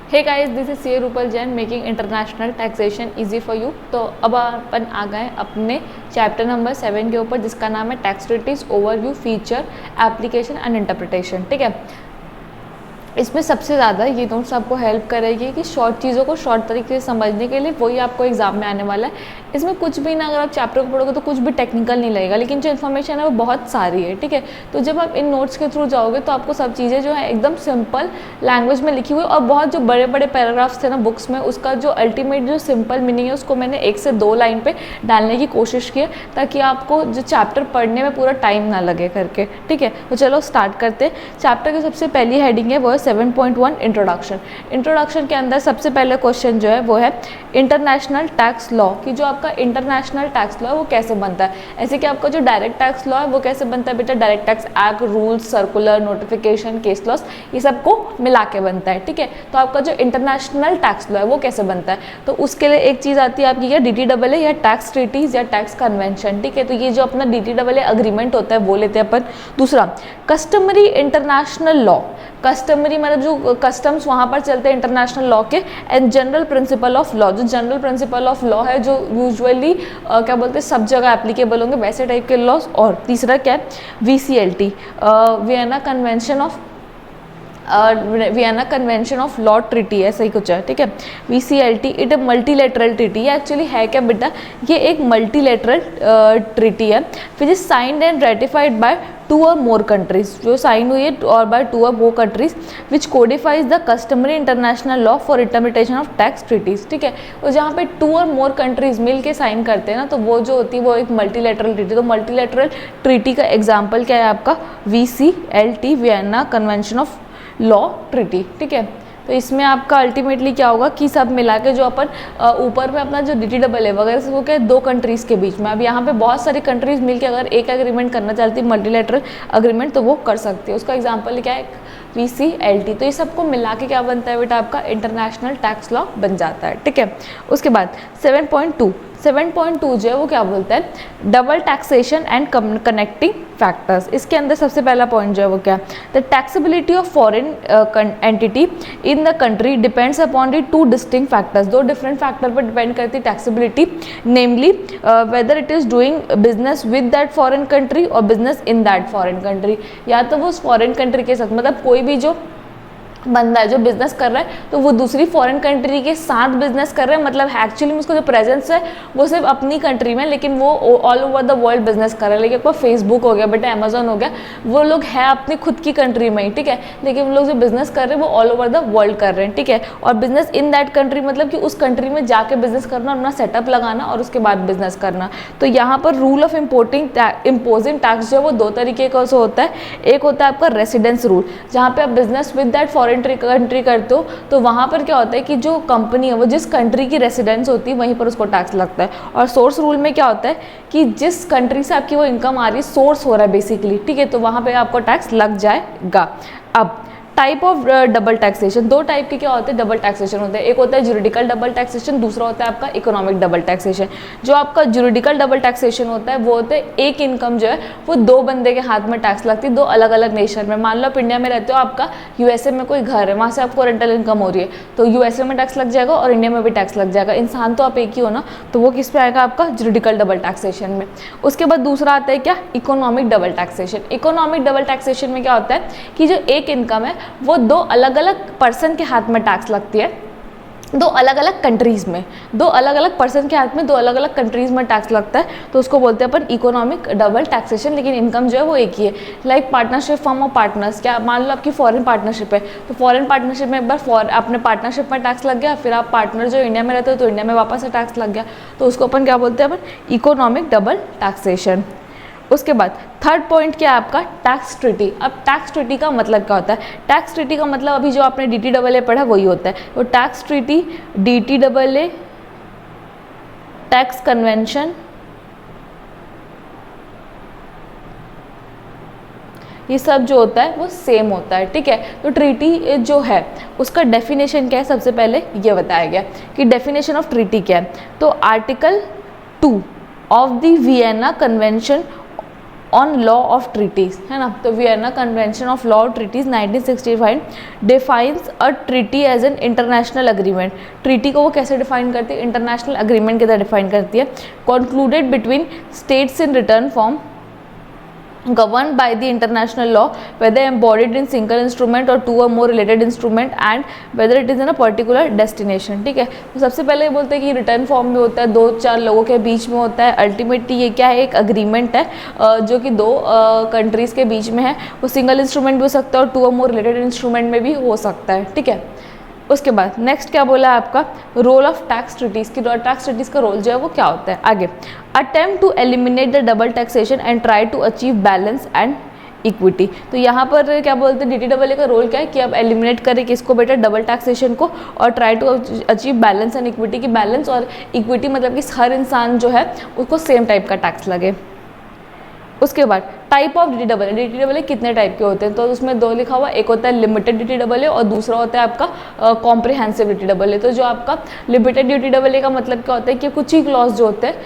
Hey guys, this is C Rupal Jain making international taxation easy for you. तो अब अपन आ गए अपने चैप्टर नंबर 7 के ऊपर, जिसका नाम है tax treaties overview, feature, application and interpretation. ठीक है, इसमें सबसे ज़्यादा ये नोट्स आपको हेल्प करेगी कि शॉर्ट चीज़ों को शॉर्ट तरीके से समझने के लिए, वही आपको एग्जाम में आने वाला है। इसमें कुछ भी ना, अगर आप चैप्टर को पढ़ोगे तो कुछ भी टेक्निकल नहीं लगेगा, लेकिन जो इन्फॉर्मेशन है वो बहुत सारी है। ठीक है, तो जब आप इन नोट्स के थ्रू जाओगे तो आपको सब चीज़ें जो है एकदम सिंपल लैंग्वेज में लिखी हुई, और बहुत जो बड़े बड़े पैराग्राफ्स थे ना बुक्स में, उसका जो अल्टीमेट जो सिंपल मीनिंग है उसको मैंने 1 से 2 लाइन पे डालने की कोशिश की है, ताकि आपको जो चैप्टर पढ़ने में पूरा टाइम ना लगे करके। ठीक है, तो चलो स्टार्ट करते हैं। चैप्टर की सबसे पहली हेडिंग है वो है 7.1 इंट्रोडक्शन। इंट्रोडक्शन के अंदर सबसे पहले क्वेश्चन जो है वो है इंटरनेशनल टैक्स लॉ, कि जो आपका इंटरनेशनल टैक्स लॉ है वो कैसे बनता है। ऐसे कि आपका जो डायरेक्ट टैक्स लॉ है वो कैसे बनता है बेटा, direct tax act, rules, circular, notification, case laws, ये सबको मिला के बनता है। ठीक है, तो आपका जो इंटरनेशनल टैक्स लॉ है वो कैसे बनता है, तो उसके लिए एक चीज़ आती है आपकी या DTAA या टैक्स ट्रीटीज या टैक्स कन्वेंशन। ठीक है, तो ये जो अपना DTAA अग्रीमेंट होता है वो लेते हैं अपन। दूसरा कस्टमरी इंटरनेशनल लॉ, कस्टमरी मतलब जो कस्टम्स वहाँ पर चलते हैं इंटरनेशनल लॉ के, and general principle of law, जो जनरल प्रिंसिपल ऑफ लॉ है जो यूजुअली क्या बोलते हैं सब जगह एप्लीकेबल होंगे वैसे टाइप के लॉज। और तीसरा क्या है VCLT, Vienna convention of Vienna convention of law treaty, ऐसा ही कुछ है। ठीक है, VCLT it a multilateral treaty. ये एक्चुअली है क्या बेटा, ये एक मल्टीलेटरल ट्रीटी है which is signed and ratified by 2 or more countries, जो साइन हुई है और by 2 or more countries, which codifies the customary international law for interpretation of tax treaties. ठीक है, और जहाँ पे 2 or more countries मिल के साइन करते हैं ना, तो वो जो होती है वो एक मल्टीलेटरल ट्रीटी। तो मल्टीलेटरल ट्रीटी का एग्जाम्पल क्या है आपका, VCLT, Vienna convention of law treaty. ठीक है, तो इसमें आपका अल्टीमेटली क्या होगा कि सब मिला के जो अपन ऊपर में अपना जो DTAA वगैरह से वो क्या है 2 कंट्रीज़ के बीच में। अब यहाँ पे बहुत सारी कंट्रीज़ मिलके अगर एक एग्रीमेंट करना चाहती है मल्टीलेटरल अग्रीमेंट, तो वो कर सकती है। उसका एग्जांपल क्या है, VCLT। तो ये सबको मिला के क्या बनता है बेटा, आपका इंटरनेशनल टैक्स लॉ बन जाता है। ठीक है, उसके बाद 7.2 जो है वो क्या बोलता है, double taxation and connecting factors. इसके अंदर सबसे पहला पॉइंट जो है वो क्या है, the taxability of foreign entity in the country depends upon the 2 distinct factors. 2 different factor पर डिपेंड करती है taxability, namely whether it is doing business with that foreign country और business in that foreign country, या तो वो उस foreign country के साथ, मतलब कोई भी जो बंदा है जो बिजनेस कर रहा है तो वो दूसरी फॉरेन कंट्री के साथ बिजनेस कर रहा है, मतलब एक्चुअली में उसका जो प्रेजेंस है वो सिर्फ अपनी कंट्री में, लेकिन वो all over the world business कर रहा है। लेकिन आपका फेसबुक हो गया बेटा, अमेजोन हो गया, वो लोग है अपनी खुद की कंट्री में ही। ठीक है, लेकिन वो लोग जो बिजनेस कर रहे हैं वो ऑल ओवर द वर्ल्ड कर रहे हैं। ठीक है, और बिजनेस इन दैट कंट्री मतलब कि उस कंट्री में जाके बिजनेस करना, अपना सेटअप लगाना और उसके बाद बिजनेस करना। तो यहाँ पर रूल ऑफ इम्पोजिंग टैक्स जो है वो 2 तरीके का होता है। एक होता है आपका रेसिडेंस रूल, जहाँ पे आप business with that foreign country करते हो, तो वहाँ पर क्या होता है कि जो कंपनी है वो जिस कंट्री की रेसिडेंस होती है वहीं पर उसको टैक्स लगता है। और सोर्स रूल में क्या होता है कि जिस कंट्री से आपकी वो इनकम आ रही है, सोर्स हो रहा है बेसिकली, ठीक है, तो वहाँ पे आपको टैक्स लग जाएगा। अब type of double taxation, 2 type के क्या होते हैं डबल टैक्सेशन होते हैं। एक होता है ज्यूरिडिकल डबल टैक्सेशन, दूसरा होता है आपका इकोनॉमिक डबल टैक्सेशन। जो आपका ज्यूरिडिकल डबल टैक्सेशन होता है वो होता है एक इनकम जो है वो 2 बंदे के हाथ में टैक्स लगती है, 2 अलग अलग नेशन में। मान लो आप इंडिया में रहते हो, आपका USA में कोई घर है, वहाँ से आपको रेंटल इनकम हो रही है, तो USA में टैक्स लग जाएगा और इंडिया में भी टैक्स लग जाएगा। इंसान तो आप एक ही हो ना, तो वो किस पे आएगा आपका ज्यूरिडिकल डबल टैक्सेशन में। उसके बाद दूसरा आता है क्या, economic double taxation. Economic double taxation में क्या होता है कि जो एक इनकम है वो 2 अलग अलग पर्सन के हाथ में टैक्स लगती है, 2 अलग अलग कंट्रीज में, 2 अलग अलग पर्सन के हाथ में 2 अलग अलग कंट्रीज में टैक्स लगता है, तो उसको बोलते हैं अपन इकोनॉमिक डबल टैक्सेशन। लेकिन इनकम जो है वो एक ही है। Like partnership form of partners, क्या मान लो आपकी फॉरेन पार्टनरशिप है, तो फॉरेन पार्टनरशिप में एक बार अपने पार्टनरशिप में टैक्स लग गया, फिर आप पार्टनर जो इंडिया में रहते हो तो इंडिया में वापस से टैक्स लग गया, तो उसको अपन क्या बोलते हैं, अपन इकोनॉमिक डबल टैक्सेशन। उसके बाद थर्ड पॉइंट क्या है आपका, टैक्स ट्रीटी। अब टैक्स ट्रीटी का मतलब क्या होता है, टैक्स ट्रीटी का मतलब अभी जो आपने DTAA पढ़ा वही होता है। तो tax treaty, DTAA, tax convention, ये सब जो होता है वो सेम होता है। ठीक है, तो ट्रीटी जो है उसका डेफिनेशन क्या है, सबसे पहले ये बताया गया कि डेफिनेशन ऑफ ट्रीटी क्या है। तो article 2 of the Vienna convention on law of treaties, है ना। तो Vienna convention of law of treaties 1965 defines a treaty as an international agreement. Treaty को वो कैसे डिफाइन करती है, इंटरनेशनल अग्रीमेंट की तरह डिफाइन करती है। Concluded between states in return form, governed by the international law, whether embodied in single instrument or two or more related instrument, and whether it is in a particular destination। ठीक है, तो सबसे पहले ये बोलते हैं कि रिटर्न फॉर्म में होता है, 2-4 लोगों के बीच में होता है। अल्टीमेटली ये क्या है, एक अग्रीमेंट है जो कि 2 कंट्रीज़ के बीच में है। वो सिंगल इंस्ट्रूमेंट भी हो सकता है और 2 और मोर रिलेटेड इंस्ट्रूमेंट में भी हो सकता है। ठीक है, उसके बाद नेक्स्ट क्या बोला है आपका, रोल ऑफ टैक्स ट्रीटीज़ की। टैक्स ट्रीटीज़ का रोल जो है वो क्या होता है, आगे attempt to eliminate the double taxation and try to achieve balance and equity. तो यहाँ पर क्या बोलते हैं, DTAA का रोल क्या है कि आप एलिमिनेट करें किसको बेटा, डबल टैक्सेशन को, और try to achieve balance and equity. की बैलेंस और इक्विटी मतलब कि हर इंसान जो है उसको सेम टाइप का टैक्स लगे। उसके बाद टाइप ऑफ DTAA कितने टाइप के होते हैं, तो उसमें 2 लिखा हुआ, एक होता है लिमिटेड DTAA और दूसरा होता है आपका कॉम्प्रिहेंसिव DTAA। तो जो आपका लिमिटेड DTAA का मतलब क्या होता है कि कुछ ही क्लॉज जो होते हैं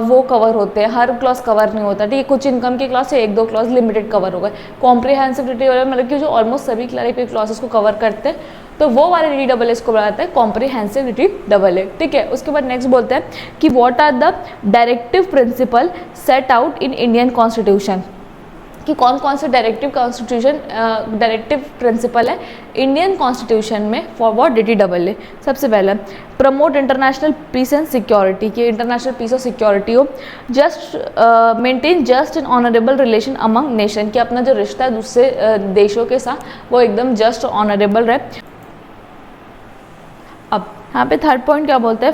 वो कवर होते हैं, हर क्लॉज कवर नहीं होता। ठीक है, कुछ इनकम के क्लॉज से 1-2 क्लॉज लिमिटेड कवर हो गए। कॉम्प्रिहेंसिव DTAA मतलब कि जो ऑलमोस्ट सभी टाइप के क्लॉसेस को कवर करते हैं, तो वो वाले DTAA इसको बनाता है कॉम्प्रिहेंसिव DTAA। ठीक है, उसके बाद नेक्स्ट बोलते हैं कि what are the directive principle set out in Indian constitution, कि कौन कौन से डायरेक्टिव प्रिंसिपल है इंडियन कॉन्स्टिट्यूशन में फॉर व्हाट DTAA। सबसे पहला promote international peace and security, कि इंटरनेशनल पीस और सिक्योरिटी हो। Just maintain just and honourable relation among nation, कि अपना जो रिश्ता है दूसरे देशों के साथ वो एकदम जस्ट ऑनरेबल रहे। अब यहाँ पे थर्ड पॉइंट क्या बोलता है,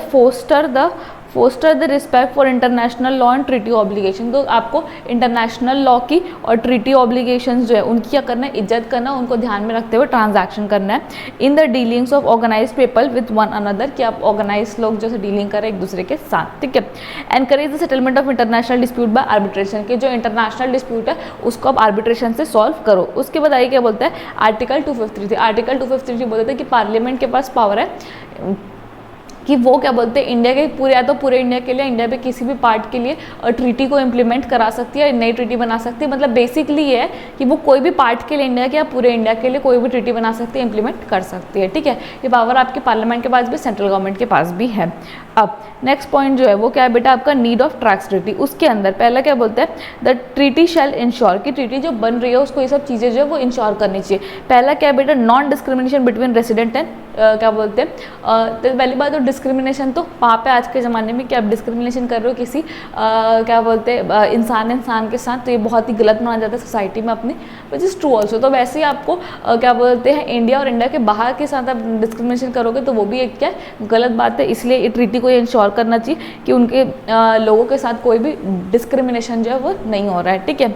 foster the respect for international law and treaty obligation. तो आपको इंटरनेशनल लॉ की और ट्रीटी ऑब्लिगेशंस जो है उनकी क्या करना है, इज्जत करना, उनको ध्यान में रखते हुए ट्रांजैक्शन करना है। In the dealings of organize people with one another, कि आप ऑर्गेनाइज लोग जैसे डीलिंग करें एक दूसरे के साथ। ठीक है, encourage the settlement of international dispute by arbitration, के जो इंटरनेशनल डिस्प्यूट है उसको आप आर्बिट्रेशन से सॉल्व करो। उसके बाद आइए क्या बोलता है, आर्टिकल 253। आर्टिकल 253 बोलते हैं कि पार्लियामेंट के पास पावर है कि वो क्या बोलते हैं इंडिया के पूरे, या तो पूरे इंडिया के लिए, इंडिया पे किसी भी पार्ट के लिए ट्रीटी को इम्प्लीमेंट करा सकती है, नई ट्रीटी बना सकती है। मतलब बेसिकली ये है कि वो कोई भी पार्ट के लिए इंडिया के या पूरे इंडिया के लिए कोई भी ट्रीटी बना सकती है, इम्प्लीमेंट कर सकती है। ठीक है, ये पावर आपके पार्लियामेंट के पास भी, सेंट्रल गवर्नमेंट के पास भी है। अब नेक्स्ट पॉइंट जो है वो क्या है बेटा, आपका नीड ऑफ टैक्स ट्रीटी। उसके अंदर पहला क्या बोलते हैं, द ट्रीटी शैल इंश्योर, कि ट्रीटी जो बन रही है उसको ये सब चीज़ें जो है वो इंश्योर करनी चाहिए। पहला क्या है बेटा, non discrimination between resident and क्या बोलते हैं, तो पहली बात तो डिस्क्रिमिनेशन, तो वहाँ पे आज के ज़माने में कि आप डिस्क्रिमिनेशन कर रहे हो किसी क्या बोलते हैं इंसान के साथ, तो ये बहुत ही गलत माना जाता है सोसाइटी में अपनी, विच इज़ ट्रू ऑल्सो। तो वैसे ही आपको क्या बोलते हैं इंडिया और इंडिया के बाहर के साथ आप डिस्क्रिमिनेशन करोगे तो वो भी एक क्या गलत बात है। इसलिए ये ट्रीटी को ये इंश्योर करना चाहिए कि उनके लोगों के साथ कोई भी डिस्क्रिमिनेशन जो है वो नहीं हो रहा है। ठीक है,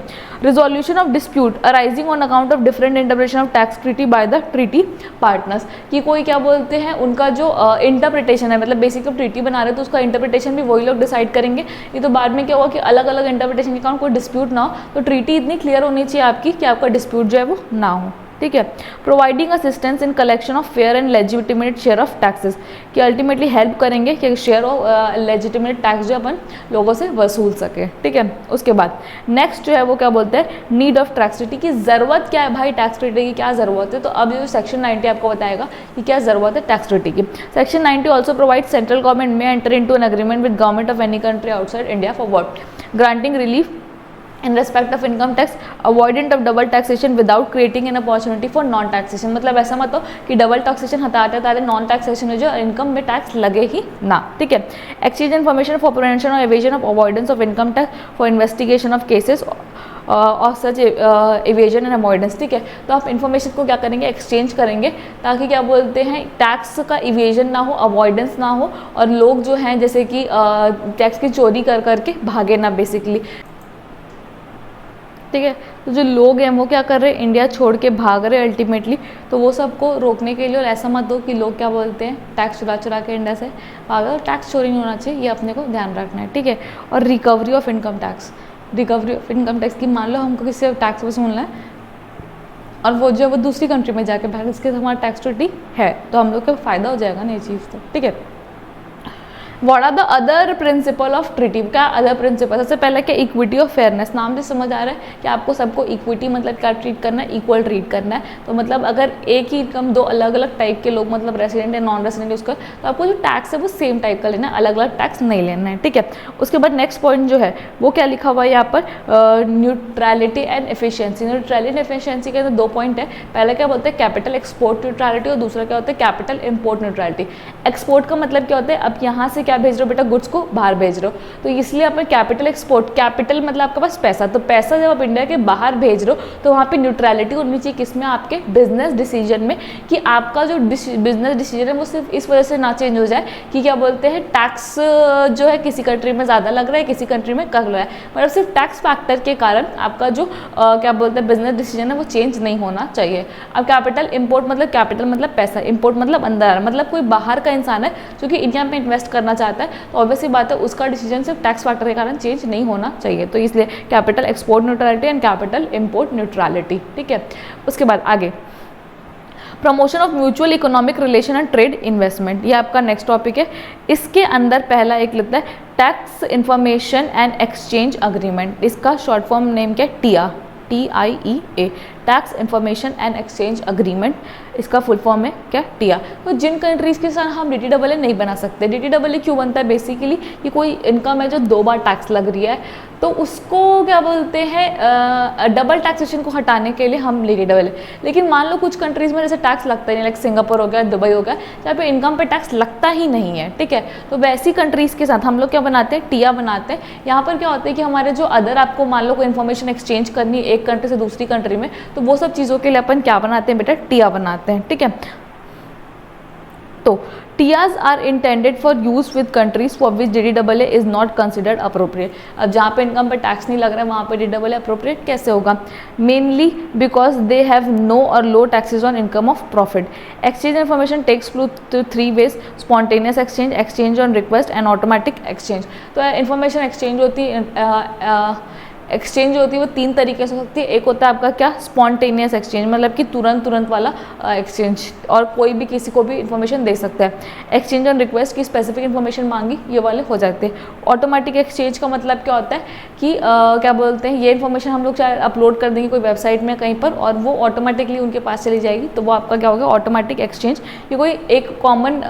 resolution of dispute arising on account of different interpretation of tax treaty by the treaty partners, कि कोई क्या बोलते हैं उनका जो इंटरप्रिटेशन है, मतलब बेसिक ट्रीटी बना रहे हैं तो उसका इंटरप्रिटेशन भी वही लोग डिसाइड करेंगे। ये तो बाद में क्या होगा कि अलग अलग इंटरप्रिटेशन के कारण कोई डिस्प्यूट ना हो, तो ट्रीटी इतनी क्लियर होनी चाहिए आपकी कि आपका डिस्प्यूट जो है वो ना हो। ठीक है, providing assistance in collection of fair and legitimate share of taxes, कि अल्टीमेटली हेल्प करेंगे कि शेयर ऑफ लेजिटिमेट टैक्स जो अपन लोगों से वसूल सके। ठीक है, उसके बाद नेक्स्ट जो है वो क्या बोलते हैं, नीड ऑफ टैक्स ट्रीटी, की ज़रूरत क्या है भाई, टैक्स ट्रीटी की क्या ज़रूरत है। तो अब ये जो सेक्शन 90 आपको बताएगा कि क्या ज़रूरत है टैक्स ट्रीटी की। Section 90 also provide central government में enter into an agreement with government of any country outside India for what, granting relief in respect of income tax, avoidance of double taxation without creating an opportunity for non taxation। मतलब ऐसा मत हो कि double taxation हटाते तारे non taxation है जो income में टैक्स लगे ही ना। ठीक है, एक्सचेंज इन्फॉर्मेशन फॉर प्रिवेंशन और evasion of avoidance of income tax for investigation of cases और सच एवेजन एंड अवॉइडेंस। ठीक है, तो आप इन्फॉर्मेशन को क्या करेंगे, एक्सचेंज करेंगे ताकि क्या बोलते हैं टैक्स का इवेजन ना हो, अवॉइडेंस ना हो, और लोग जो हैं जैसे कि टैक्स की चोरी कर करके भागे ना बेसिकली। ठीक है, तो जो लोग हैं वो क्या कर रहे हैं, इंडिया छोड़ के भाग रहे हैं अल्टीमेटली, तो वो सबको रोकने के लिए, और ऐसा मत हो कि लोग क्या बोलते हैं टैक्स चुरा के इंडिया से भाग रहे, टैक्स चोरी नहीं होना चाहिए, ये अपने को ध्यान रखना है। ठीक है, और रिकवरी ऑफ इनकम टैक्स, की मान लो हमको किसी टैक्स वसूलना है और वो जो वो दूसरी कंट्री में जाके भाग, इसके हमारा टैक्स ट्रीटी है तो हम लोग को फ़ायदा हो जाएगा ना ये चीज़। तो ठीक है, what are the other principle of treaty, क्या अदर प्रिंसिपल, सबसे पहले क्या इक्विटी और फेयरनेस, नाम से समझ आ रहा है कि आपको सबको इक्विटी मतलब क्या ट्रीट करना है, इक्वल ट्रीट करना है। तो मतलब अगर एक ही इनकम दो अलग अलग टाइप के लोग मतलब रेसिडेंट या नॉन रेसिडेंट उसका, तो आपको जो टैक्स है वो सेम टाइप का लेना है, अलग अलग टैक्स नहीं लेना है, ठीक है। उसके बाद नेक्स्ट पॉइंट जो है वो क्या लिखा हुआ है यहाँ पर, neutrality and efficiency. Neutrality and efficiency के अंदर 2 पॉइंट है, पहले क्या बोलते हैं कैपिटल एक्सपोर्ट न्यूट्रलिटी और दूसरा क्या होता है कैपिटल इंपोर्ट न्यूट्रलिटी। एक्सपोर्ट का मतलब क्या होता है, अब यहाँ से क्या भेज रहे हो बेटा, गुड्स को बाहर भेज रहे हो, तो इसलिए आप कैपिटल एक्सपोर्ट, कैपिटल मतलब आपके पास पैसा, तो पैसा जब आप इंडिया के बाहर भेज रहे हो तो वहाँ पे न्यूट्रलिटी होनी चाहिए, किसमें, आपके बिजनेस डिसीजन में, कि आपका जो बिजनेस डिसीजन है वो सिर्फ इस वजह से ना चेंज हो जाए कि क्या बोलते हैं टैक्स जो है किसी कंट्री में ज़्यादा लग रहा है किसी कंट्री में कम लग रहा है, मतलब सिर्फ टैक्स फैक्टर के कारण आपका जो क्या बोलते हैं बिजनेस डिसीजन है वो चेंज नहीं होना चाहिए। अब कैपिटल इंपोर्ट मतलब, कैपिटल मतलब पैसा, इंपोर्ट मतलब अंदर, मतलब कोई बाहर का इंसान है जो कि इंडिया में इन्वेस्ट करना चाहता है, तो ऑब्वियसली बात है उसका डिसीजन सिर्फ टैक्स फैक्टर के कारण चेंज नहीं होना चाहिए, तो इसलिए capital export neutrality and capital import neutrality, ठीक है। उसके बाद आगे promotion of mutual economic relation and trade investment, ये आपका नेक्स्ट टॉपिक है। इसके अंदर पहला एक लेता है tax information and exchange agreement, इसका शॉर्ट फॉर्म नेम क्या है, टिया, TIEA, tax information and exchange agreement, इसका फुल फॉर्म है क्या, टिया। तो जिन कंट्रीज़ के साथ हम DTAA नहीं बना सकते, DTAA क्यों बनता है, बेसिकली कि कोई इनकम है जो 2 बार टैक्स लग रही है, तो उसको क्या बोलते हैं डबल टैक्सेशन को हटाने के लिए हम DTAA। लेकिन मान लो कुछ कंट्रीज़ में जैसे टैक्स लगता ही नहीं, लाइक सिंगापुर हो गया, दुबई हो गया, जहाँ पे इनकम पे टैक्स लगता ही नहीं है, ठीक है, तो वैसी कंट्रीज़ के साथ हम लोग क्या बनाते हैं, टिया बनाते हैं। यहाँ पर क्या होता है कि हमारे जो अदर, आपको मान लो कोई इन्फॉर्मेशन एक्सचेंज करनी है एक कंट्री से दूसरी कंट्री में, तो वो सब चीज़ों के लिए अपन क्या बनाते हैं बेटा, टिया बनाते हैं, ठीक है। तो TIEAs are intended for use with countries for which DTAA is not considered appropriate. अब जहाँ पे इनकम पे टैक्स नहीं लग रहा है वहाँ पे DTAA अप्रोप्रिएट कैसे होगा, mainly because they have no or low taxes on income of profit. Exchange information takes through 3 ways, spontaneous exchange, exchange on request and automatic exchange. तो इन्फॉर्मेशन एक्सचेंज होती है, एक्सचेंज होती है वो 3 तरीके से हो सकती है। एक होता है आपका क्या, स्पॉन्टेनियस एक्सचेंज, मतलब कि तुरंत वाला एक्सचेंज, और कोई भी किसी को भी इन्फॉर्मेशन दे सकता है। एक्सचेंज ऑन रिक्वेस्ट की स्पेसिफिक इन्फॉर्मेशन मांगी, ये वाले हो जाते हैं। ऑटोमेटिक एक्सचेंज का मतलब क्या होता है कि क्या बोलते हैं, ये इन्फॉर्मेशन हम लोग चाहे अपलोड कर देंगे कोई वेबसाइट में कहीं पर और वो ऑटोमेटिकली उनके पास चली जाएगी, तो वो आपका क्या होगा, ऑटोमेटिक एक्सचेंज। ये कोई एक कॉमन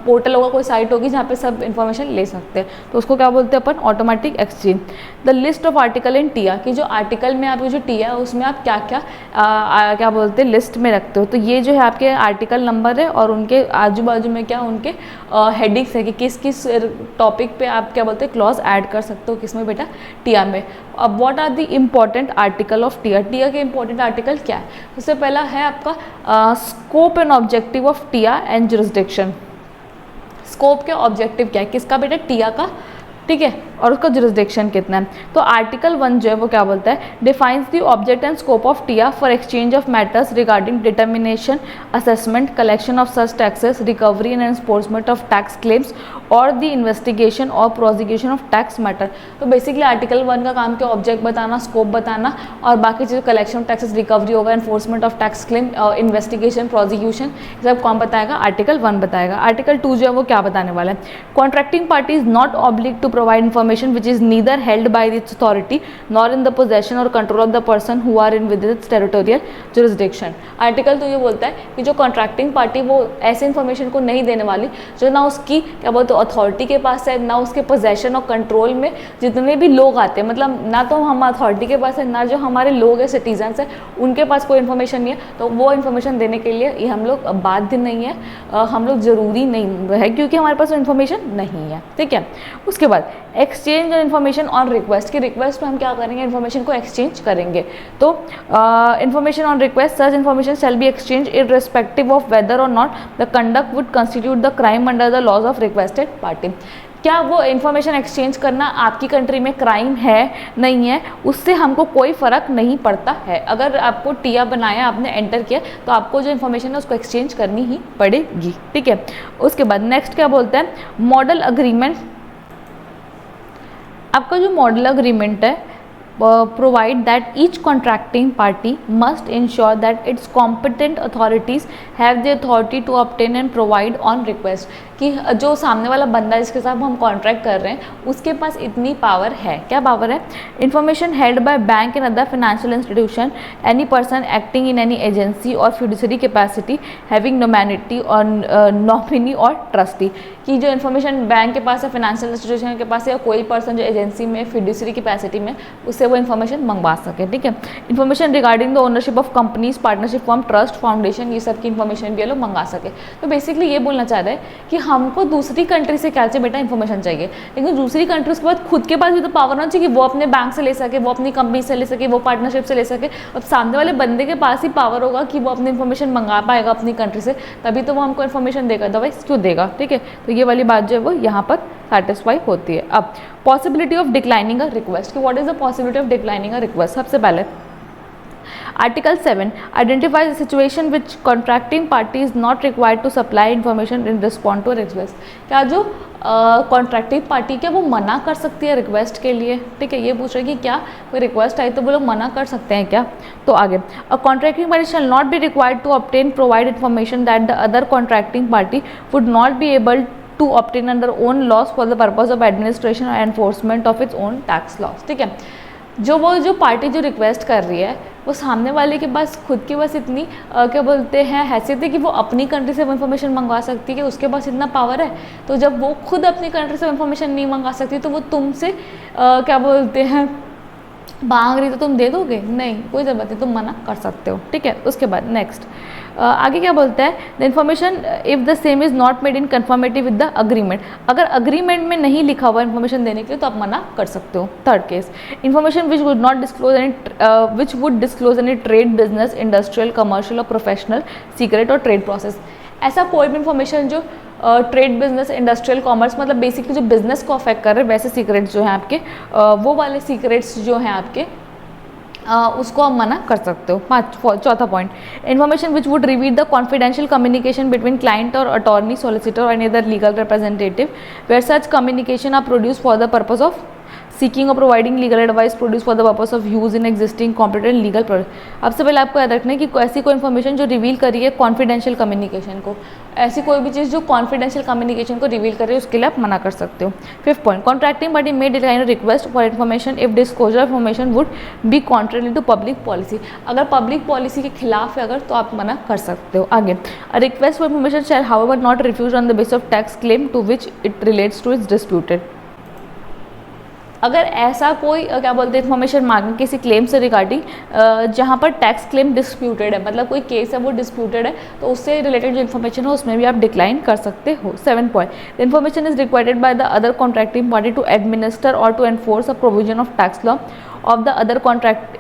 पोर्टल होगा, कोई साइट होगी जहाँ पे सब इन्फॉर्मेशन ले सकते हैं, तो उसको क्या बोलते हैं अपन, automatic exchange. The list of article TIEA, कि जो आर्टिकल में आपकी जो टिया है उसमें आप क्या क्या क्या बोलते हैं लिस्ट में रखते हो, तो ये जो है आपके आर्टिकल नंबर है और उनके आजू बाजू में क्या उनके हेडिंग्स है कि किस किस टॉपिक पे आप क्या बोलते हैं क्लॉज ऐड कर सकते हो, किसमें बेटा, टिया में। अब what are the important article of TIEA, TIEA के इंपॉर्टेंट आर्टिकल क्या है, सबसे पहला है आपका scope and objective of TIEA and jurisdiction. Scope के ऑब्जेक्टिव क्या है, किसका बेटा, टिया का, ठीक है, और उसका जुरिसडिक्शन कितना है। तो आर्टिकल 1 जो है वो क्या बोलता है, defines the object and scope of TIEA for exchange of matters regarding determination, assessment, collection of such taxes, recovery and enforcement of tax claims or the investigation or prosecution of tax matter. तो basically article 1 का काम क्या, object बताना, scope बताना और बाकी चीज़ें, collection of taxes, recovery होगा, enforcement of tax claim, investigation, prosecution, सब कौन बताएगा, आर्टिकल 1 बताएगा। आर्टिकल 2 जो है वो क्या बताने वाला है, contracting party is not oblige to provide information which is neither held by its authority nor in the possession or control of the person who are in within its territorial jurisdiction। Article तो ये बोलता है कि जो contracting party वो ऐसे information को नहीं देने वाली जो ना उसकी क्या बोलते हैं अथॉरिटी के पास है, ना उसके पोजेशन और कंट्रोल में जितने भी लोग आते हैं, मतलब ना तो हम अथॉरिटी के पास है, ना जो हमारे लोग हैं सिटीजन्स है उनके पास कोई इन्फॉर्मेशन नहीं है, तो वो इन्फॉर्मेशन देने के लिए ये हम लोग बाध्य नहीं है, हम लोग ज़रूरी नहीं है क्योंकि हमारे पास इन्फॉर्मेशन नहीं है, ठीक है। उसके बाद एक्सचेंज और इन्फॉर्मेशन ऑन रिक्वेस्ट, की रिक्वेस्ट पे हम क्या करेंगे, इन्फॉर्मेशन को एक्सचेंज करेंगे। तो information on request, such information shall be exchange irrespective of whether or not the conduct would constitute the crime under the laws of requested party. क्या वो इन्फॉर्मेशन एक्सचेंज करना आपकी कंट्री में क्राइम है नहीं है, उससे हमको कोई फ़र्क नहीं पड़ता है। अगर आपको टिया बनाया, आपने एंटर किया, तो आपको जो इन्फॉर्मेशन है उसको एक्सचेंज करनी ही पड़ेगी, ठीक है। उसके बाद नेक्स्ट क्या बोलते हैं, मॉडल अग्रीमेंट। आपका जो मॉडल अग्रीमेंट है provide that each contracting party must ensure that its competent authorities have the authority to obtain and provide on request, कि जो सामने वाला बंदा जिसके साथ हम कॉन्ट्रैक्ट कर रहे हैं उसके पास इतनी पावर है. क्या पावर है? Information held by bank and other financial institution, any person acting in any agency और फिड्यूसरी कैपेसिटी हैविंग नॉमिनिटी और नॉमिनी और ट्रस्टी, कि जो इन्फॉर्मेशन बैंक के पास है, फाइनेंशियल इंस्टीट्यूशन के पास है, या कोई पर्सन जो एजेंसी में फिड्यूसरी कैपेसिटी में, उससे वो इन्फॉर्मेशन मंगवा सके. ठीक है. Information regarding the ownership of companies, partnership form, trust, foundation, ये सब की इन्फॉर्मेशन भी ये लोग मंगा सके. तो बेसिकली ये बोलना चाह रहे हैं कि हमको दूसरी कंट्री से क्या चाहिए बेटा? इन्फॉर्मेशन चाहिए. लेकिन दूसरी कंट्री उसके बाद खुद के पास भी तो पावर होना चाहिए कि वो अपने बैंक से ले सके, वो अपनी कंपनी से ले सके, वो पार्टनरशिप से ले सके. अब सामने वाले बंदे के पास ही पावर होगा कि वो अपनी इन्फॉर्मेशन मंगा पाएगा अपनी कंट्री से, तभी तो वो हमको इन्फॉर्मेशन देगा, अदरवाइज क्यों देगा? ठीक है. तो ये वाली बात जो है वो यहाँ पर सेटिस्फाई होती है. अब possibility of declining a request, कि what is the possibility of declining a request. सबसे पहले Article 7 identifies a situation which contracting party is not required to supply information in response to a request. क्या जो contracting party क्या वो मना कर सकती है रिक्वेस्ट के लिए? ठीक है. ये पूछ रहे हैं कि क्या कोई रिक्वेस्ट आई तो वो लोग मना कर सकते हैं क्या? तो आगे, a contracting party shall not be required to obtain provide information that the other contracting party would not be able to obtain under own laws for the purpose of administration or enforcement of its own tax laws. ठीक है. जो party जो request कर रही है वो सामने वाले के पास खुद की बस इतनी क्या बोलते हैं हैसियत है कि वो अपनी कंट्री से इन्फॉर्मेशन मंगवा सकती है, कि उसके पास इतना पावर है. तो जब वो खुद अपनी कंट्री से इन्फॉर्मेशन नहीं मंगवा सकती तो वो तुमसे क्या बोलते हैं मांग रही तो तुम दे दोगे? नहीं, कोई ज़रूरत नहीं, तुम मना कर सकते हो. ठीक है. उसके बाद नेक्स्ट आगे क्या बोलता है? The information if the same is not made in confirmative with the agreement, अगर अग्रीमेंट में नहीं लिखा हुआ इन्फॉर्मेशन देने के लिए तो आप मना कर सकते हो. Third case, information which would not disclose any which would disclose any trade, business, industrial, commercial और प्रोफेशनल सीक्रेट और ट्रेड प्रोसेस. ऐसा कोई भी इन्फॉर्मेशन जो ट्रेड, बिजनेस, इंडस्ट्रियल, कॉमर्स, मतलब बेसिकली जो बिजनेस को अफेक्ट कर रहे हैं वैसे सीक्रेट्स जो हैं आपके, वो वाले सीक्रेट्स जो हैं आपके उसको आप मना कर सकते हो. चौथा point, information which would reveal the confidential communication between client or attorney, solicitor or any other legal representative where such communication are produce for the purpose of seeking or providing legal advice produce for the purpose of use in existing competent legal product. अब से पहले आपको याद रखना है कि ऐसी कोई इन्फॉर्मेशन जो रिवील करी है कॉन्फिडेंशियल कम्युनिकेशन को, ऐसी कोई भी चीज़ जो कॉन्फिडेंशियल कम्युनिकेशन को रिवील करे उसके लिए आप मना कर सकते हो. Fifth point, contracting party may decline request for information if disclosure information would be contrary to public policy. अगर पब्लिक पॉलिसी के खिलाफ है अगर तो आप मना कर सकते हो. आगे, a request for information shall however not refuse on the basis of tax claim to which it relates to is disputed. अगर ऐसा कोई क्या बोलते हैं इन्फॉर्मेशन मांगे किसी क्लेम से रिगार्डिंग जहाँ पर टैक्स क्लेम डिस्प्यूटेड है, मतलब कोई केस है वो डिस्प्यूटेड है, तो उससे रिलेटेड जो इन्फॉर्मेशन हो उसमें भी आप डिक्लाइन कर सकते हो. 7 point, the information is required by the other contracting party to administer or to enforce a provision of tax law of the other contract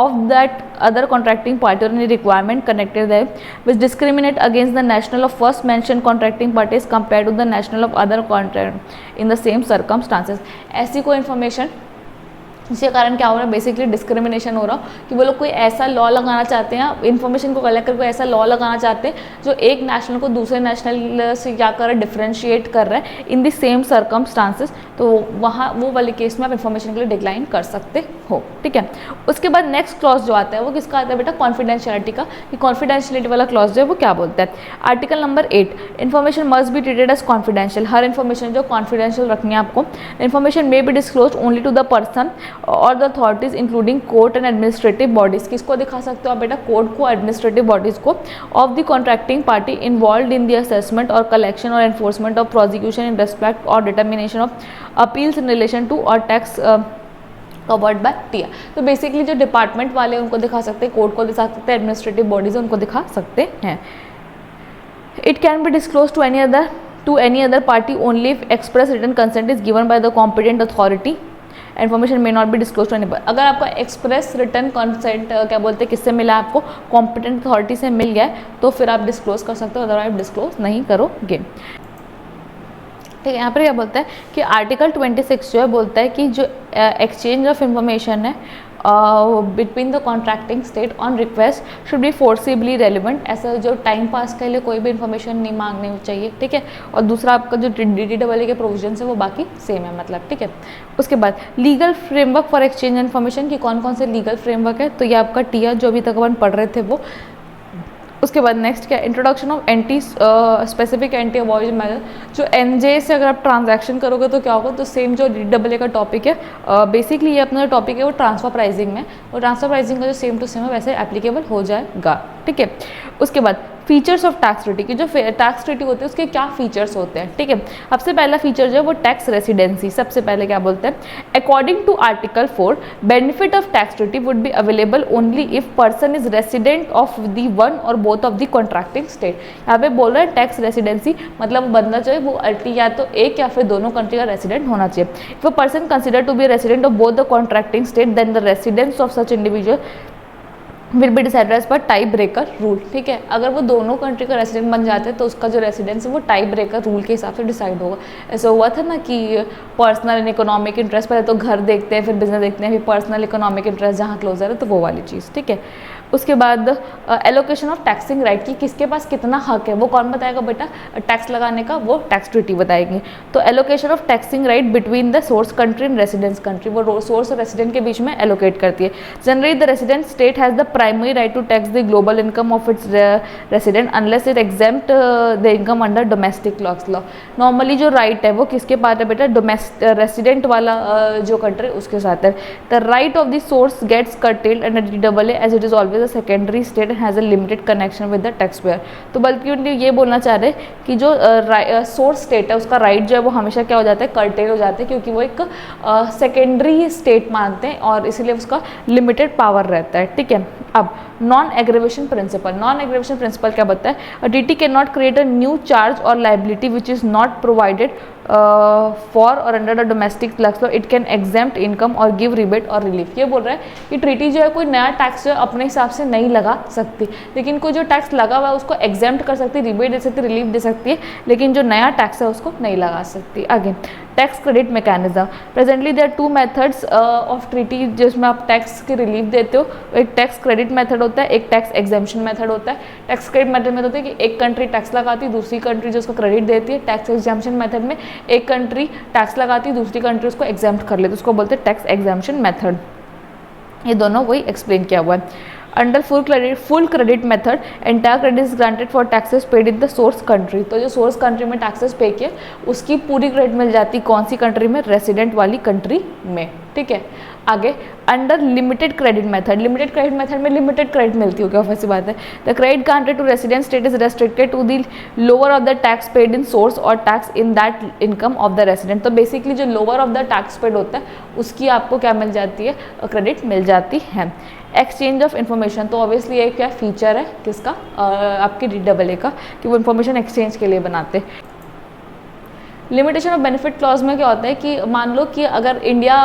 of that other contracting party or any requirement connected there which discriminate against the national of first mentioned contracting parties compared to the national of other contract in the same circumstances. ऐसी कोई information जिसके कारण क्या हो रहा है, basically discrimination हो रहा कि वो लोग कोई ऐसा लॉ लगाना चाहते हैं, इन्फॉर्मेशन को कलेक्ट करके ऐसा लॉ लगाना चाहते हैं जो एक नेशनल को दूसरे नेशनल से क्या कर रहा है, डिफ्रेंशिएट कर रहा है इन द सेम सर्कमस्टांसेस. तो वहाँ वो वाले केस में आप इन्फॉर्मेशन के लिए डिक्लाइन कर सकते हो. ठीक है. उसके बाद नेक्स्ट क्लॉज जो आता है वो किसका आता है बेटा? कॉन्फिडेंशियलिटी का. कि कॉन्फिडेंशियलिटी वाला क्लॉज जो है वो क्या बोलता है? Article number 8, information must be treated as confidential. हर इन्फॉर्मेशन जो कॉन्फिडेंशियल रखनी है आपको. Information may be disclose only to the person or the authorities including court and administrative bodies. किसको दिखा सकते हो आप बेटा? कोर्ट को, एडमिनिस्ट्रेटिव बॉडीज को, of the contracting party involve in the assessment or collection or enforcement of prosecution in respect or determination of appeals in relation to और tax covered by टिया. तो बेसिकली जो डिपार्टमेंट वाले उनको दिखा सकते हैं, कोर्ट को दिखा सकते हैं, एडमिनिस्ट्रेटिव बॉडीज उनको दिखा सकते हैं. It can be disclose to any other party only if express written consent is given by the competent authority. Information may not be disclose to any. अगर आपका एक्सप्रेस रिटर्न कंसेंट क्या बोलते हैं किससे मिला, आपको कॉम्पिटेंट अथॉरिटी से मिल गया तो फिर आप डिस्क्लोज कर सकते हो, अदरवाइज डिस्क्लोज नहीं करोगे. ठीक है. यहाँ पर क्या बोलता है कि आर्टिकल 26 जो है बोलता है कि जो एक्सचेंज ऑफ इंफॉर्मेशन है between the contracting state on request should be forcibly relevant. ऐसा जो टाइम पास के लिए कोई भी इन्फॉर्मेशन नहीं मांगनी चाहिए, ठीक है। और दूसरा आपका जो DDAA के प्रोविजन है वो बाकी सेम है, मतलब, ठीक है। उसके बाद legal framework for exchange information की कौन कौन से लीगल फ्रेमवर्क है, तो ये आपका TR जो अभी तक अपन पढ़ रहे थे वो। उसके बाद नेक्स्ट क्या, introduction of anti specific anti avoidance method. जो NJ से अगर आप ट्रांजैक्शन करोगे तो क्या होगा, तो सेम जो DAA का टॉपिक है, बेसिकली ये अपना जो टॉपिक है वो ट्रांसफर प्राइसिंग में, और ट्रांसफर प्राइसिंग का जो सेम टू सेम है वैसे एप्लीकेबल हो जाएगा, ठीक है। उसके बाद फीचर्स ऑफ टैक्स ट्रीटी की, जो टैक्स ट्रीटी होती है उसके क्या फीचर्स होते हैं, ठीक है। सबसे पहला फीचर जो है वो टैक्स रेसिडेंसी। सबसे पहले क्या बोलते हैं, according to article 4 benefit of tax treaty would be available only if person is resident of the one or both of the contracting state. यहाँ पे बोल रहा है टैक्स रेसिडेंसी, मतलब बंदा जो है वो या तो एक या फिर दोनों कंट्री का रेसिडेंट होना चाहिए। If a person consider to be resident of both the contracting state then the residence of such individual will be decided as per tie breaker rule, ठीक है। अगर वो दोनों कंट्री का रेसिडेंट बन जाते हैं तो उसका जो रेसिडेंस है वो टाई ब्रेकर रूल के हिसाब से डिसाइड होगा। ऐसा हुआ था ना कि पर्सनल एंड इकोनॉमिक इंटरेस्ट, पहले तो घर देखते हैं फिर बिजनेस देखते हैं, फिर पर्सनल इकोनॉमिक इंटरेस्ट जहाँ क्लोजर है, तो वो वाली चीज़, ठीक है। उसके बाद एलोकेशन ऑफ टैक्सिंग राइट की किसके पास कितना हक है वो कौन बताएगा बेटा, टैक्स लगाने का वो टैक्स ट्रीटी बताएगी। तो allocation of taxing right between the source country and residence country, वो सोर्स और रेसिडेंट के बीच में एलोकेट करती है। Generally the resident state has the primary right to tax the global income of its resident unless it exempt the income under domestic law. Normally जो right है वो किसके पास है बेटा, रेसिडेंट वाला जो कंट्री उसके साथ है। The right of the source gets curtailed under DAA as it is always a secondary state and has a limited connection with the taxpayer। तो बल्कि उनके ये बोलना चाह रहे कि जो सोर्स स्टेट है उसका राइट जो है वो हमेशा क्या हो जाता है, कर्टेल हो जाता है, क्योंकि वो एक सेकेंडरी स्टेट मानते हैं और इसीलिए उसका लिमिटेड पावर रहता है, ठीक है। अब non aggravation principle, non aggravation principle क्या बताता है, a DT can not create a new charge or liability which is not provided for or under the domestic tax law, it can exempt income or give rebate or relief. ये बोल रहा है कि treaty जो है कोई नया tax जो है अपने हिसाब से नहीं लगा सकती, लेकिन कोई जो टैक्स लगा हुआ है उसको एग्जेम्प्ट कर सकती है, रिबेट दे सकती है, रिलीफ दे सकती है, लेकिन जो नया टैक्स है उसको नहीं लगा सकती। आगे tax credit mechanism, presently there are 2 methods of treaty जिसमें आप टैक्स की रिलीफ देते हो। एक टैक्स क्रेडिट मेथड होता है, एक टैक्स एग्जेम्पशन मेथड होता है। टैक्स क्रेडिट मेथड में होता है कि एक कंट्री टैक्स लगाती है, दूसरी कंट्री जो उसको क्रेडिट देती है। टैक्स एग्जेम्पशन मेथड में एक कंट्री टैक्स लगाती है, दूसरी कंट्री उसको एग्जेम्प्ट कर लेती है, उसको बोलते हैं टैक्स एग्जेम्पशन मेथड। ये दोनों वही एक्सप्लेन किया हुआ है। Under full credit method entire credit is granted for taxes paid in the source country. तो जो सोर्स कंट्री में टैक्सेस पे किए उसकी पूरी क्रेडिट मिल जाती कौन सी कंट्री में, रेसिडेंट वाली कंट्री में, ठीक है। आगे under limited credit method, limited credit method में लिमिटेड क्रेडिट मिलती होगी, ऑब्वियस बात है। The credit granted to resident state is restricted to the lower of the tax paid in source or tax in that income of the resident. तो basically जो lower of the tax paid होता है उसकी आपको क्या मिल जाती है, credit मिल जाती है। एक्सचेंज ऑफ इन्फॉर्मेशन, तो ऑब्वियसली ये क्या फीचर है किसका, आपकी DAA का, कि वो इन्फॉर्मेशन एक्सचेंज के लिए बनाते हैं। लिमिटेशन ऑफ बेनिफिट क्लॉज में क्या होता है कि मान लो कि अगर इंडिया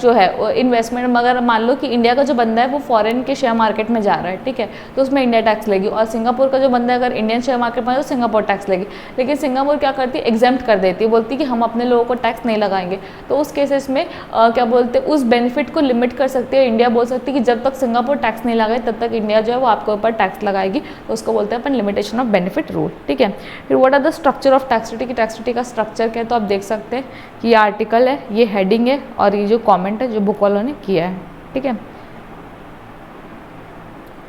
जो है इन्वेस्टमेंट, मगर मान लो कि इंडिया का जो बंदा है वो फॉरेन के शेयर मार्केट में जा रहा है, ठीक है, तो उसमें इंडिया टैक्स लेगी। और सिंगापुर का जो बंदा है अगर इंडियन शेयर मार्केट में है तो सिंगापुर टैक्स लेगी। लेकिन सिंगापुर क्या करती है, एग्जेम्प्ट कर देती है, बोलती है कि हम अपने लोगों को टैक्स नहीं लगाएंगे। तो उस केसेस में क्या बोलते हैं, उस बेनिफिट को लिमिट कर सकती है इंडिया, बोल सकती है कि जब तक सिंगापुर टैक्स नहीं लगाए तब तक इंडिया जो है वो आपके ऊपर टैक्स लगाएगी। तो उसको बोलते हैं अपन लिमिटेशन ऑफ बेनिफिट रूल, ठीक है। फिर what are the structure of tax treaty, की टैक्स ट्रीटी का स्ट्रक्चर क्या है, तो आप देख सकते हैं कि ये आर्टिकल है, ये हेडिंग है और ये जो कमेंट है जो बुक वालों ने किया है, ठीक है।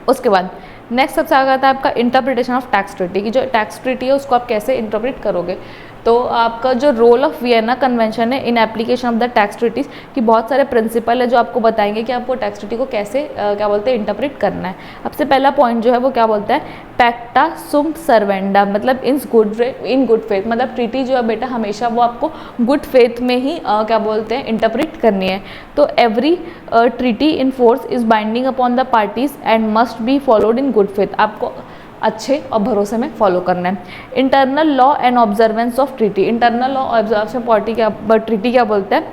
उसके बाद नेक्स्ट सबसे आगे आता है आपका इंटरप्रिटेशन ऑफ टैक्स ट्रीटी की। जो टैक्स ट्रीटी है उसको आप कैसे इंटरप्रेट करोगे, तो आपका जो रोल ऑफ वियना कन्वेंशन है in application of the tax treaties की बहुत सारे प्रिंसिपल है जो आपको बताएंगे कि आपको टैक्स ट्रीटी को कैसे क्या बोलते हैं इंटरप्रेट करना है। सबसे पहला पॉइंट जो है वो क्या बोलता है, पैक्टा सुम्ट सर्वेंडा, मतलब इन गुड फेथ, मतलब ट्रीटी जो है बेटा हमेशा वो आपको गुड फेथ में ही क्या बोलते हैं इंटरप्रेट करनी है। तो every treaty in force is binding upon the parties and must be followed in good faith, आपको अच्छे और भरोसे में फॉलो करना है। Internal law and observance of treaty, internal law और ऑब्जर्वेंस पार्टी क्या ट्रीटी क्या बोलता है,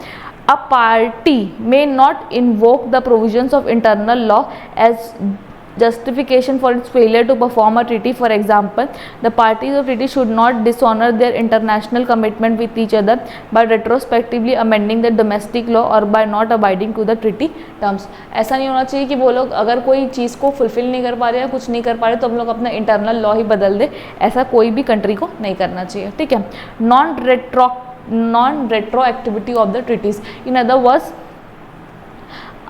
a party may not invoke the provisions of internal law as justification for its failure to perform a treaty. For example, the parties of treaty should not dishonor their international commitment with each other by retrospectively amending the domestic law or by not abiding to the treaty terms. ऐसा नहीं होना चाहिए कि वो लोग अगर कोई चीज़ को फुलफिल नहीं कर पा रहे या कुछ नहीं कर पा रहे तो हम लोग अपना इंटरनल लॉ ही बदल दे, ऐसा कोई भी कंट्री को नहीं करना चाहिए, ठीक है. Non retroactivity of the treaties, in other words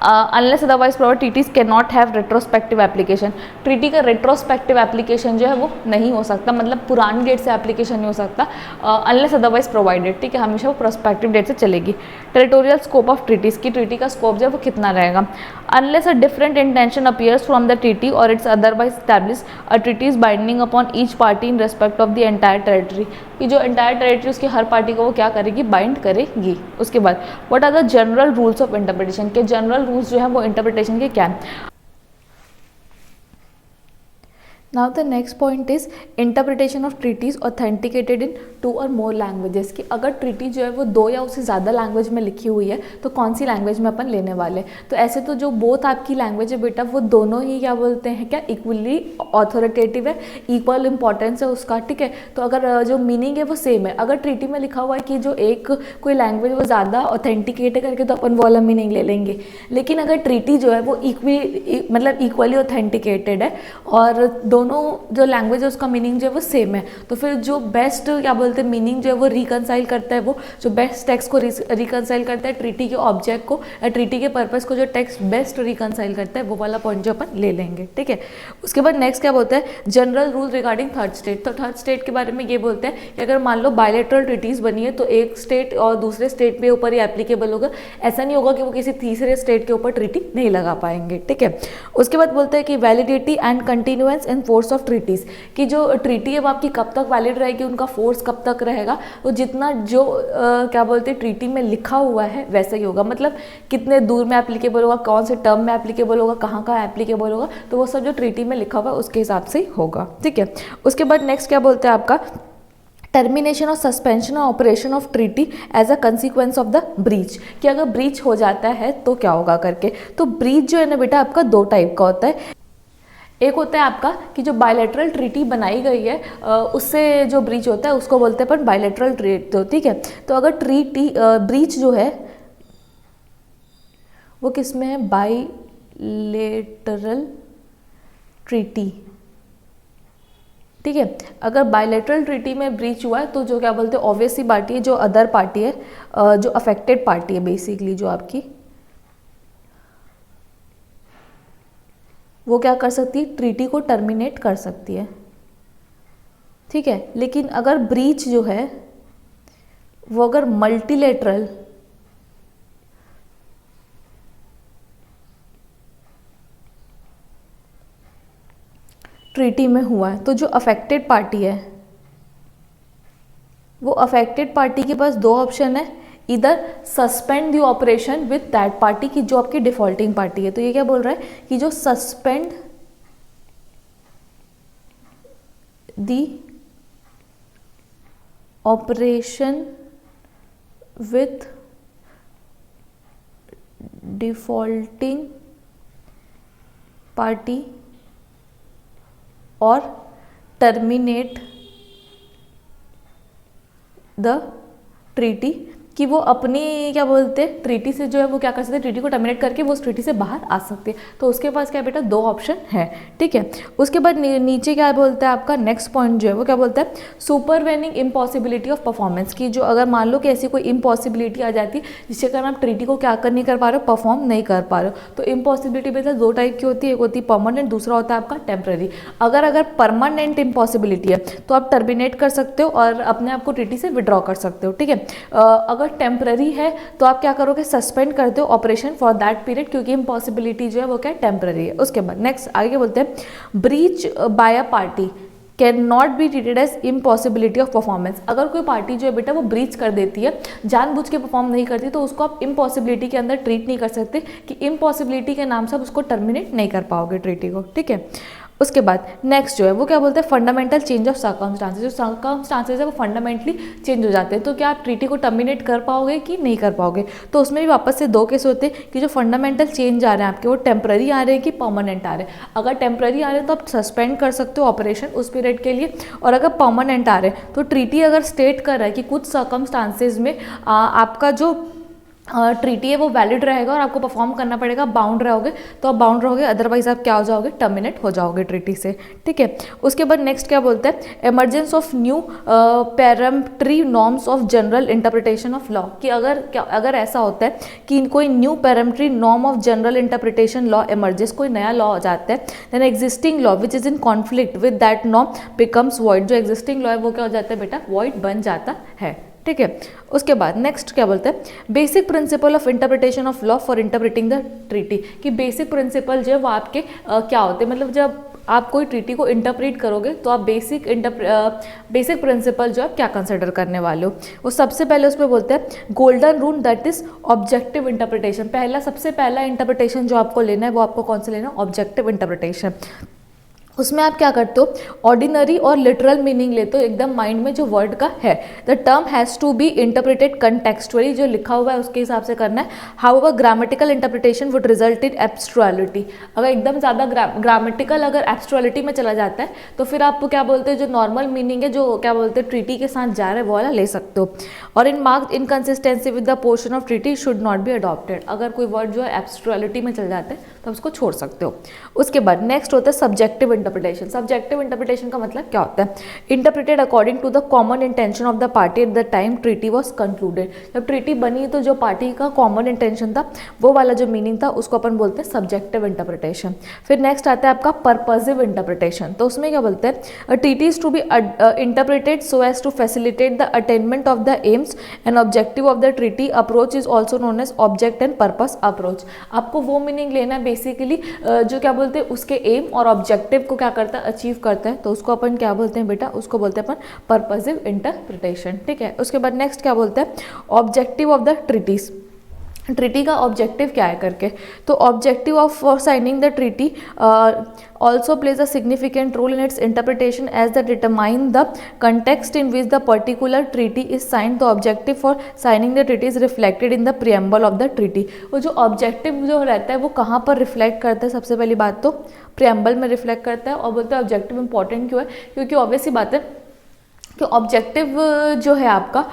unless otherwise provide treaties can not have retrospective application. Treaty का रेट्रोस्पेक्टिव एप्लीकेशन जो है वो नहीं हो सकता, मतलब पुरानी डेट से एप्लीकेशन नहीं हो सकता अनलेस अदरवाइज प्रोवाइडेड, ठीक है, हमेशा वो प्रोस्पेक्टिव डेट से चलेगी. टेरिटोरियल स्कोप ऑफ ट्रीटीज की ट्रीटी का स्कोप जो है वो कितना रहेगा. Unless a different intention appears from the treaty or its otherwise establish a treaty is binding upon each party in respect of the entire territory, कि जो entire territory उसकी हर पार्टी को वो क्या करेगी, बाइंड करेगी. उसके बाद what are the general rules of interpretation, के जनरल रूल्स जो है वो इंटरप्रिटेशन के क्या हैं. Now the next point is interpretation of treaties authenticated in 2 or more languages, कि अगर ट्रीटी जो है वो 2 या उससे ज़्यादा लैंग्वेज में लिखी हुई है तो कौन सी लैंग्वेज में अपन लेने वाले. तो ऐसे तो जो बोथ आपकी लैंग्वेज है बेटा वो दोनों ही क्या बोलते हैं, क्या इक्वली ऑथोरिटेटिव है, इक्वल इंपॉर्टेंस है उसका, ठीक है. तो अगर जो मीनिंग है वो सेम है, अगर ट्रीटी में लिखा हुआ है कि जो एक कोई लैंग्वेज वो ज़्यादा ऑथेंटिकेट करके तो अपन वो वाला मीनिंग ले लेंगे. लेकिन अगर ट्रीटी जो है वो इक्वली ऑथेंटिकेटेड है और दोनों जो लैंग्वेज है उसका मीनिंग जो है वो सेम है, तो फिर जो बेस्ट क्या बोलते हैं मीनिंग जो है वो रिकनसाइल करता है, वो जो बेस्ट टेक्स्ट को रिकनसाइल करता है, ट्रीटी के ऑब्जेक्ट को या ट्रीटी के पर्पस को जो टेक्स्ट बेस्ट रिकनसाइल करता है वो वाला पॉइंट जो अपन ले लेंगे, ठीक है. उसके बाद नेक्स्ट क्या बोलता है, general rule regarding third state. तो थर्ड स्टेट के बारे में ये बोलते हैं कि अगर मान लो बायलैटरल ट्रीटीज बनी है तो एक स्टेट और दूसरे स्टेट के ऊपर ही एप्लीकेबल होगा, ऐसा नहीं होगा कि वो किसी तीसरे स्टेट के ऊपर ट्रीटी नहीं लगा पाएंगे, ठीक है. उसके बाद बोलते हैं कि validity and continuance and force of treaties, कि जो ट्रीटी है वो आपकी कब तक वैलिड रहेगी, उनका फोर्स कब तक रहेगा, वो जितना जो क्या बोलते हैं ट्रीटी में लिखा हुआ है वैसा ही होगा, मतलब कितने दूर में एप्लीकेबल होगा, कौन से टर्म में एप्लीकेबल होगा, कहाँ कहाँ एप्लीकेबल होगा, तो वो सब जो ट्रीटी में लिखा हुआ है उसके हिसाब से ही होगा, ठीक है. उसके बाद नेक्स्ट क्या बोलते हैं आपका, टर्मिनेशन और सस्पेंशन और operation of treaty as a consequence of the breach, कि अगर ब्रीच हो जाता है तो क्या होगा करके. तो ब्रीच जो है ना बेटा आपका 2 टाइप का होता है. एक होता है आपका कि जो बायलैटरल ट्रीटी बनाई गई है उससे जो ब्रीच होता है उसको बोलते हैं अपन बायलैटरल ट्रीटी, तो ठीक है. तो अगर ट्रीटी ब्रीच जो है वो किस में है, बायलैटरल ट्रीटी, ठीक है. अगर बायलैटरल ट्रीटी में ब्रीच हुआ है तो जो क्या बोलते हैं ऑब्वियस सी पार्टी है, जो अदर पार्टी है, जो अफेक्टेड पार्टी है बेसिकली जो आपकी, वो क्या कर सकती है, ट्रीटी को टर्मिनेट कर सकती है, ठीक है. लेकिन अगर ब्रीच जो है वो अगर मल्टीलेटरल ट्रीटी में हुआ है तो जो अफेक्टेड पार्टी है वो अफेक्टेड पार्टी के पास 2 ऑप्शन है, इधर suspend the operation with that party, की जो आपकी डिफॉल्टिंग पार्टी है. तो ये क्या बोल रहा है कि जो suspend the operation with defaulting party और टर्मिनेट द ट्रीटी, कि वो अपनी क्या बोलते हैं ट्रीटी से जो है वो क्या कर सकते हैं, ट्रीटी को टर्मिनेट करके वो उस ट्रीटी से बाहर आ सकते हैं. तो उसके पास क्या बेटा 2 ऑप्शन है, ठीक है. उसके बाद नीचे क्या बोलता है आपका नेक्स्ट पॉइंट जो है वो क्या बोलता है, सुपरवेनिंग इम्पॉसिबिलिटी ऑफ परफॉर्मेंस, की जो अगर मान लो कि ऐसी कोई इम्पॉसिबिलिटी आ जाती है जिसके कारण आप ट्रीटी को क्या नहीं कर पा रहे हो, परफॉर्म नहीं कर पा रहे हो. तो इम्पॉसिबिलिटी बेटा 2 टाइप की होती है, एक होती है परमानेंट, दूसरा होता है आपका टेम्प्रेरी. अगर परमानेंट इम्पॉसिबिलिटी है तो आप टर्मिनेट कर सकते हो और अपने आप को ट्रीटी से विड्रॉ कर सकते हो, ठीक है. अगर टेम्पररी है तो आप क्या करोगे, सस्पेंड करते हो ऑपरेशन फॉर दैट पीरियड, क्योंकि इम्पॉसिबिलिटी जो है वो क्या टेम्पररी है. उसके बाद नेक्स्ट आगे बोलते हैं breach by a party can not be treated as impossibility of performance. अगर कोई पार्टी जो है बेटा वो ब्रीच कर देती है, जानबूझ के परफॉर्म नहीं करती, तो उसको आप इम्पॉसिबिलिटी के अंदर ट्रीट नहीं कर सकते, कि इम्पॉसिबिलिटी के नाम से आप उसको टर्मिनेट नहीं कर पाओगे ट्रीटी को, ठीक है. उसके बाद नेक्स्ट जो है वो क्या बोलते हैं, फंडामेंटल चेंज ऑफ सर्कमस्टांसेस। जो सर्कमस्टांसेस है वो फंडामेंटली चेंज हो जाते हैं, तो क्या आप ट्रीटी को टर्मिनेट कर पाओगे कि नहीं कर पाओगे। तो उसमें भी वापस से दो केस होते हैं कि जो फंडामेंटल चेंज आ रहे हैं आपके वो टेम्पररी आ रहे हैं कि परमानेंट आ रहे हैं। अगर टेम्पररी आ रहे हैं तो आप सस्पेंड कर सकते हो ऑपरेशन उस पीरियड के लिए, और अगर परमानेंट आ रहे हैं तो ट्रीटी अगर स्टेट कर रहा है कि कुछ सर्कमस्टांसेस में आपका जो ट्रीटी है वो वैलिड रहेगा और आपको परफॉर्म करना पड़ेगा, बाउंड रहोगे तो आप बाउंड रहोगे, अदरवाइज आप क्या हो जाओगे, टर्मिनेट हो जाओगे ट्रीटी से। ठीक है, उसके बाद नेक्स्ट क्या बोलते हैं, emergence of new peremptory norms of general interpretation of law, कि अगर ऐसा होता है कि कोई new peremptory norm of general interpretation law emerges, कोई नया लॉ हो जाता है, then existing law which is in conflict with that norm becomes void. जो एग्जिस्टिंग लॉ है वो क्या हो जाता है बेटा, वॉइड बन जाता है। ठीक है, उसके बाद नेक्स्ट क्या बोलते हैं, basic principle of interpretation of law for interpreting the treaty, कि बेसिक प्रिंसिपल जो है वो आपके क्या होते हैं, मतलब जब आप कोई ट्रीटी को इंटरप्रेट करोगे तो आप बेसिक प्रिंसिपल जो आप क्या कंसिडर करने वाले हो। वो सबसे पहले उसमें बोलते हैं golden rule, that is objective interpretation. सबसे पहला इंटरप्रिटेशन जो आपको लेना है वो आपको कौन सा लेना है, ऑब्जेक्टिव इंटरप्रिटेशन। उसमें आप क्या करते हो, ऑर्डिनरी और लिटरल मीनिंग लेते हो एकदम माइंड में जो वर्ड का है। The term has to be interpreted contextually, जो लिखा हुआ है उसके हिसाब से करना है। However grammatical interpretation would result in absurdity, अगर एकदम ज़्यादा ग्रामेटिकल अगर एब्स्ट्रुअलिटी में चला जाता है तो फिर आप क्या बोलते हैं, जो नॉर्मल मीनिंग है जो क्या बोलते हैं ट्रीटी के साथ जा रहा है वो वाला ले सकते हो। और in marked inconsistency with the portion of treaty should not be adopted, अगर कोई वर्ड जो है एब्स्ट्रुअलिटी में चल जाता है तो उसको छोड़ सकते हो। उसके बाद नेक्स्ट होता है सब्जेक्टिव इंटरप्रिटेशन। सब्जेक्टिव इंटरप्रिटेशन का मतलब क्या होता है, interpreted according to the common intention of the party at the time treaty was concluded. जब ट्रीटी बनी तो जो पार्टी का कॉमन इंटेंशन था वो वाला जो मीनिंग था उसको अपन बोलते हैं सब्जेक्टिव इंटरप्रिटेशन। फिर नेक्स्ट आता है आपका पर्पसिव इंटरप्रिटेशन। तो उसमें क्या बोलते हैं, treaty is to be interpreted so as to facilitate the attainment of the aims and objective of the treaty approach is also known as object and purpose approach. आपको वो मीनिंग लेना है basically जो क्या बोलते हैं उसके एम और ऑब्जेक्टिव को क्या करता है, अचीव करता है, तो उसको अपन क्या बोलते हैं बेटा, उसको बोलते हैं अपन पर्पसिव इंटरप्रिटेशन। ठीक है, उसके बाद नेक्स्ट क्या बोलते हैं, objective of the treaties. Treaty का ऑब्जेक्टिव क्या है करके, तो objective of for signing the treaty also plays a significant role in its interpretation as that determine the context in which the particular treaty is signed. The objective for signing the treaty is reflected in the preamble of the treaty. वो जो objective जो रहता है वो कहाँ पर reflect करता है, सबसे पहली बात तो प्रियम्बल में रिफ्लेक्ट करता है। और बोलते हैं ऑब्जेक्टिव इंपॉर्टेंट क्यों है, क्योंकि ऑब्वियस सी बात है कि ऑब्जेक्टिव जो है आपका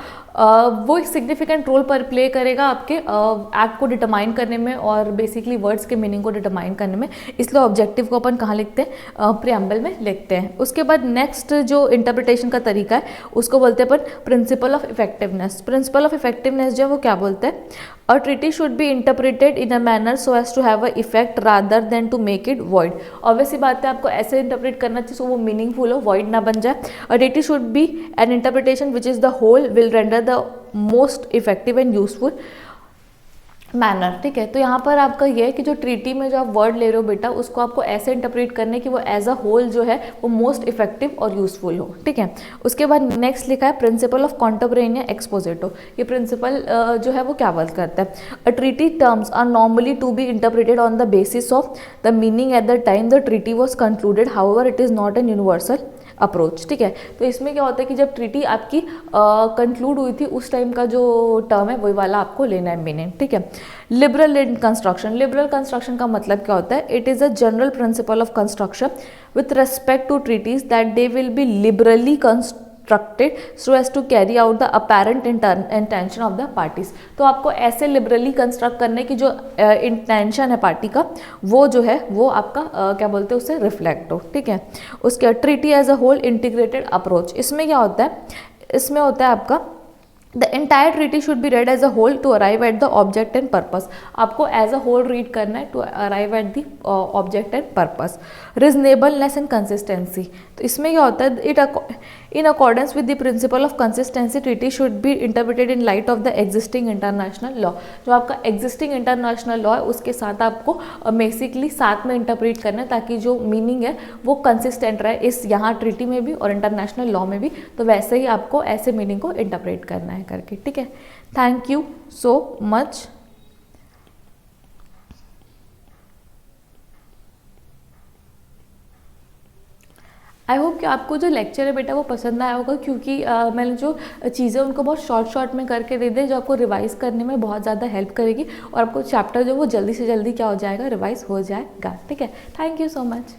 वो एक सिग्निफिकेंट रोल पर प्ले करेगा आपके एक्ट को डिटरमाइन करने में और बेसिकली वर्ड्स के मीनिंग को डिटरमाइन करने में, इसलिए ऑब्जेक्टिव को अपन कहाँ लिखते हैं, प्रियम्बल में लिखते हैं। उसके बाद नेक्स्ट जो इंटरप्रिटेशन का तरीका है उसको बोलते हैं अपन principle of effectiveness. Principle of effectiveness जो है वो क्या बोलते हैं, a treaty should be interpreted in a manner so as to have a effect rather than to make it void. Obviously बात है आपको ऐसे इंटरप्रेट करना चाहिए सो वो मीनिंगफुल हो, वॉइड ना बन जाए। A treaty should be an interpretation which is the whole will render the most effective and useful manner. ठीक है, तो यहाँ पर आपका ये है कि जो ट्रीटी में जो आप वर्ड ले रहे हो बेटा उसको आपको ऐसे इंटरप्रेट करने कि वो एज अ होल जो है वो मोस्ट इफेक्टिव और यूजफुल हो। ठीक है, उसके बाद नेक्स्ट लिखा है प्रिंसिपल ऑफ कॉन्टेम्पोरेनियस एक्सपोजिटो। ये प्रिंसिपल जो है वो क्या वर्क करता है, a treaty terms are normally to be interpreted on the basis of the meaning at the time the treaty was concluded, however it is not an universal approach. ठीक है, तो इसमें क्या होता है कि जब ट्रीटी आपकी कंक्लूड हुई थी उस टाइम का जो टर्म है वही वाला आपको लेना है मीनिंग। ठीक है, liberal in construction. Liberal construction का मतलब क्या होता है, it is a general principle of construction with respect to treaties that they will be liberally constructed so as to carry out the apparent intention of the parties। तो आपको ऐसे liberally construct करने की जो इंटेंशन है party का वो जो है वो आपका क्या बोलते हैं उससे रिफ्लेक्ट हो। ठीक है, उसके treaty as a whole integrated approach. इसमें क्या होता है, इसमें होता है आपका the entire treaty should be read as a whole to arrive at the object and purpose. आपको एज अ होल रीड करना है to arrive at the object and purpose. Reasonableness and consistency. तो इसमें क्या होता है, it in accordance with the principle of consistency treaty should be interpreted in light of the existing international law. जो आपका existing international law है उसके साथ आपको बेसिकली साथ में इंटरप्रेट करना है ताकि जो मीनिंग है वो कंसिस्टेंट रहे इस यहाँ ट्रीटी में भी और इंटरनेशनल लॉ में भी। तो वैसे ही आपको ऐसे मीनिंग को इंटरप्रेट करना है करके। ठीक है, thank you so much. I hope कि आपको जो लेक्चर है बेटा वो पसंद आया होगा, क्योंकि मैंने जो चीज़ें उनको बहुत शॉर्ट में करके दे दी, जो आपको रिवाइज़ करने में बहुत ज़्यादा हेल्प करेगी और आपको चैप्टर जो वो जल्दी से जल्दी क्या हो जाएगा, रिवाइज़ हो जाएगा। ठीक है, थैंक यू सो मच।